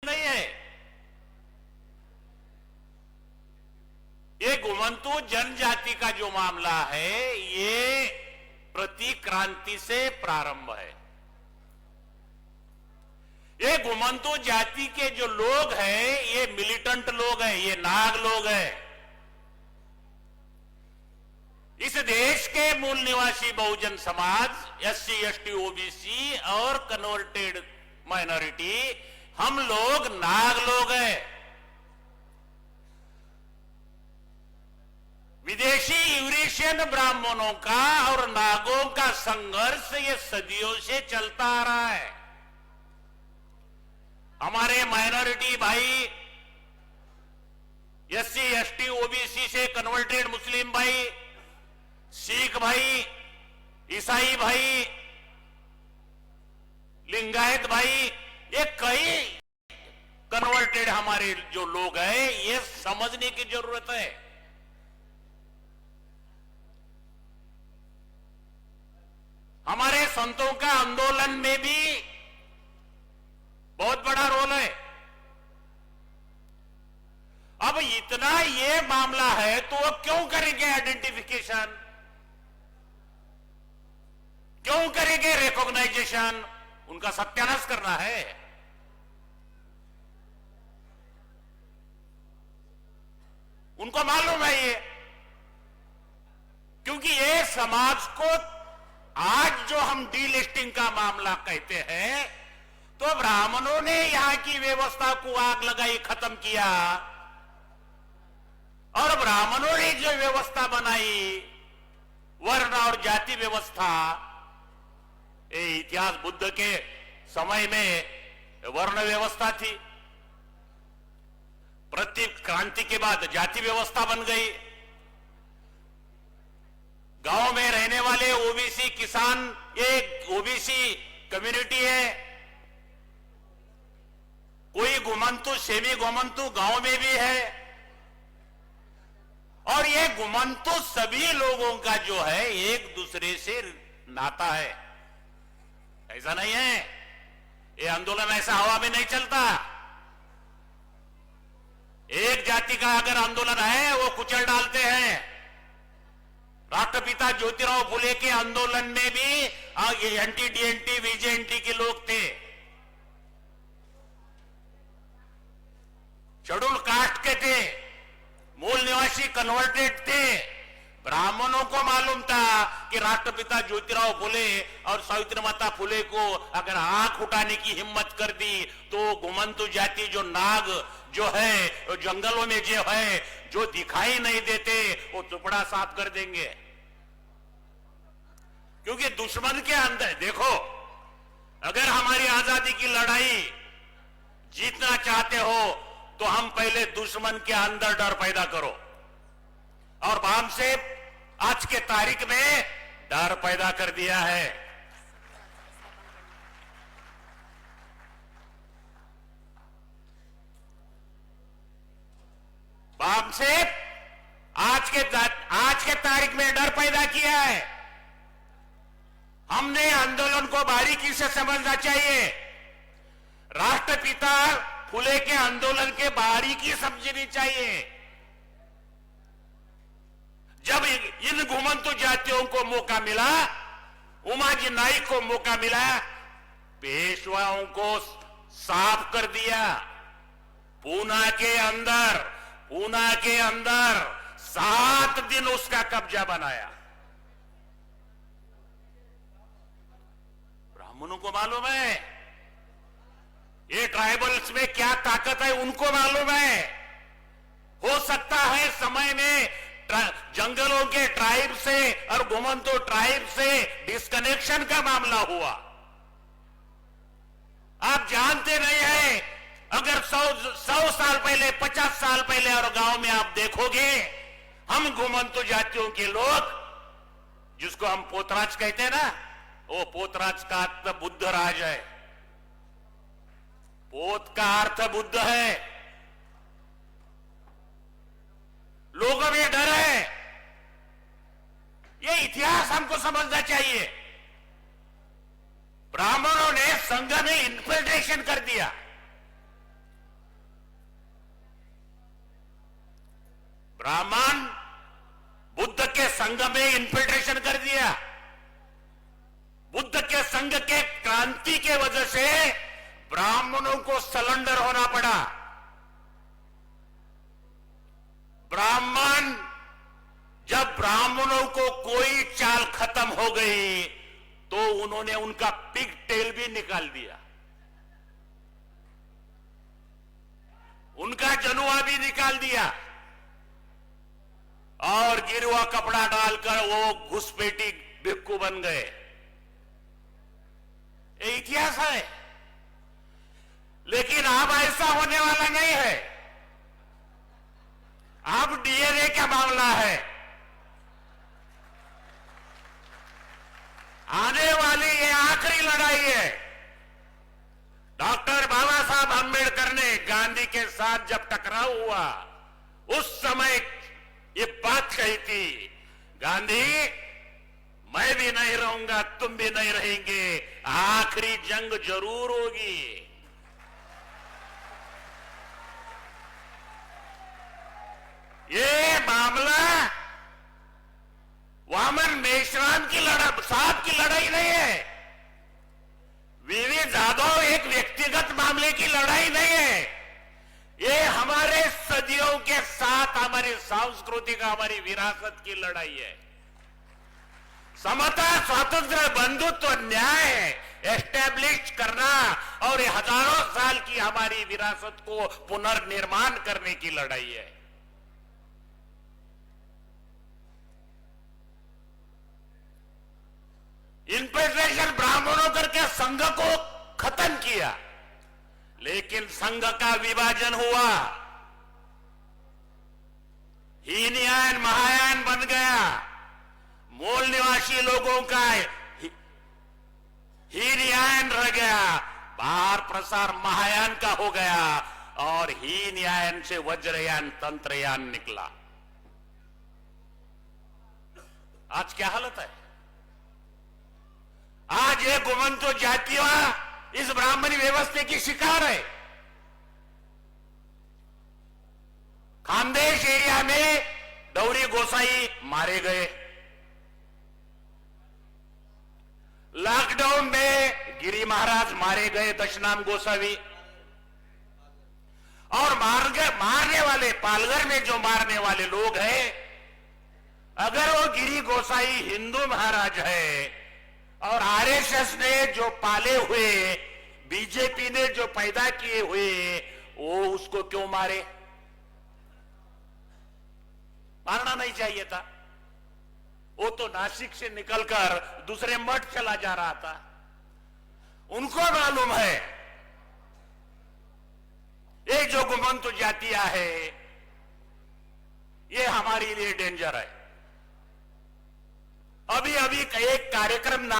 नहीं है। ये घुमंतु जनजाति का जो मामला है ये प्रतिक्रांति से प्रारंभ है। ये घुमंतु जाति के जो लोग हैं ये मिलिटेंट लोग हैं, ये नाग लोग हैं। इस देश के मूल निवासी Bahujan Samaj, SC, ST, OBC और कन्वर्टेड माइनॉरिटी, हम लोग नाग लोग हैं। विदेशी यूरेशियन ब्राह्मणों का और नागों का संघर्ष ये सदियों से चलता आ रहा है। हमारे माइनॉरिटी भाई, एससी, एसटी, ओबीसी से कन्वर्टेड मुस्लिम भाई, सिख भाई, ईसाई भाई, लिंगायत भाई, ये कई कन्वर्टेड हमारे जो लोग हैं, ये समझने की जरूरत है। हमारे संतों का आंदोलन में भी बहुत बड़ा रोल है। अब इतना ये मामला है तो वो क्यों करेंगे आइडेंटिफिकेशन, क्यों करेंगे रिकॉग्नाइजेशन? उनका सत्यानाश करना है। उनको मालूम है ये, क्योंकि ये समाज को आज जो हम डीलिस्टिंग का मामला कहते हैं, तो ब्राह्मणों ने यहां की व्यवस्था को आग लगाई, खत्म किया, और ब्राह्मणों ने जो व्यवस्था बनाई, वर्ण और जाति व्यवस्था, ये इतिहास बुद्ध के समय में वर्ण व्यवस्था थी, प्रत्येक क्रांति के बाद जाति व्यवस्था बन गई। गांव में रहने वाले ओबीसी किसान एक ओबीसी कम्युनिटी है, कोई घुमंतु, सेमी घुमंतु गांव में भी है, और ये घुमंतु सभी लोगों का जो है एक दूसरे से नाता है। ऐसा नहीं है, ये आंदोलन ऐसा हवा में नहीं चलता। एक जाति का अगर आंदोलन है वो कुचल डालते हैं। राष्ट्रपिता ज्योतिराव फुले के आंदोलन में भी एंटी डीएनटी, वीजेएनटी के लोग थे, शेड्यूल कास्ट के थे, मूल निवासी कन्वर्टेड थे। ब्राह्मणों को मालूम था कि राष्ट्रपिता ज्योतिराव फुले और सावित्री माता फुले को अगर आंख उठाने की हिम्मत कर दी तो घुमंतु जाति जो नाग जो है जंगलों में जो है, जो दिखाई नहीं देते, वो टुकड़ा साफ कर देंगे। क्योंकि दुश्मन के अंदर देखो, अगर हमारी आजादी की लड़ाई जीतना चाहते हो तो हम पहले दुश्मन के अंदर डर पैदा करो, और बाम से आज के तारीख में डर पैदा कर दिया है। बाम से आज के तारीख में डर पैदा किया है। हमने आंदोलन को बारीकी से समझना चाहिए। राष्ट्रपिता फुले के आंदोलन के बारीकी समझनी चाहिए। जब इन घुमंतु जातियों को मौका मिला, उमाजी नाइक को मौका मिला, पेशवाओं को साफ कर दिया। पूना के अंदर 7 दिन उसका कब्जा बनाया। ब्राह्मणों को मालूम है ये ट्राइबल्स में क्या ताकत है, उनको मालूम है। हो सकता है समय में जंगलों के ट्राइब से और घुमंतु ट्राइब से डिस्कनेक्शन का मामला हुआ। आप जानते नहीं है, अगर 100 साल पहले, 50 साल पहले और गांव में आप देखोगे, हम घुमंतु जातियों के लोग, जिसको हम पोतराज कहते हैं ना, वो पोतराज का अर्थ बुद्ध राज है। पोत का अर्थ बुद्ध है। लोगों में डर है। ये इतिहास हमको समझना चाहिए। ब्राह्मणों ने संघ में इन्फिल्ट्रेशन कर दिया। ब्राह्मण बुद्ध के संघ में इन्फिल्ट्रेशन कर दिया। बुद्ध के संघ के क्रांति के वजह से ब्राह्मणों को सरेंडर होना पड़ा। ब्राह्मण, जब ब्राह्मणों को कोई चाल खत्म हो गई तो उन्होंने उनका पिग टेल भी निकाल दिया, उनका जनुआ भी निकाल दिया और गिरवा कपड़ा डालकर वो घुसपैठी भिक्खु बन गए। ये इतिहास है। लेकिन अब ऐसा होने वाला नहीं है। अब डीएनए का मामला है। आने वाली ये आखिरी लड़ाई है। डॉक्टर बाबा साहब अंबेडकर ने गांधी के साथ जब टकराव हुआ उस समय ये बात कही थी, गांधी मैं भी नहीं रहूंगा, तुम भी नहीं रहेंगे, आखिरी जंग जरूर होगी। ये मामला वामन मेश्राम की साहब की लड़ाई नहीं है। वीवी जाधव एक व्यक्तिगत मामले की लड़ाई नहीं है। ये हमारे सदियों के साथ हमारी सांस्कृतिक, हमारी विरासत की लड़ाई है। समता, स्वातंत्र्य, बंधुत्व, न्याय एस्टैब्लिश करना और ये हजारों साल की हमारी विरासत को पुनर्निर्माण करने की लड़ाई है। इन्फिल्ट्रेशन ब्राह्मणों करके संघ को खत्म किया, लेकिन संघ का विभाजन हुआ, हीनयान महायान बन गया। मूल निवासी लोगों का हीनयान रह गया, बाहर प्रसार महायान का हो गया और हीनयान से वज्रयान, तंत्रयान निकला। आज क्या हालत है? आज ये गुमंतो जातियां इस ब्राह्मणी व्यवस्था की शिकार है। खानदेश एरिया में डौरी गोसाई मारे गए, लॉकडाउन में गिरी महाराज मारे गए, दशनाम गोसावी, और मारने वाले पालघर में जो मारने वाले लोग हैं, अगर वो गिरी गोसाई हिंदू महाराज है और आरएसएस ने जो पाले हुए, बीजेपी ने जो पैदा किए हुए, वो उसको क्यों मारे? मारना नहीं चाहिए था। वो तो नासिक से निकलकर दूसरे मठ चला जा रहा था। उनको मालूम है ये जो गुमंतु जातियां है ये हमारे लिए डेंजर है। अभी एक कार्यक्रम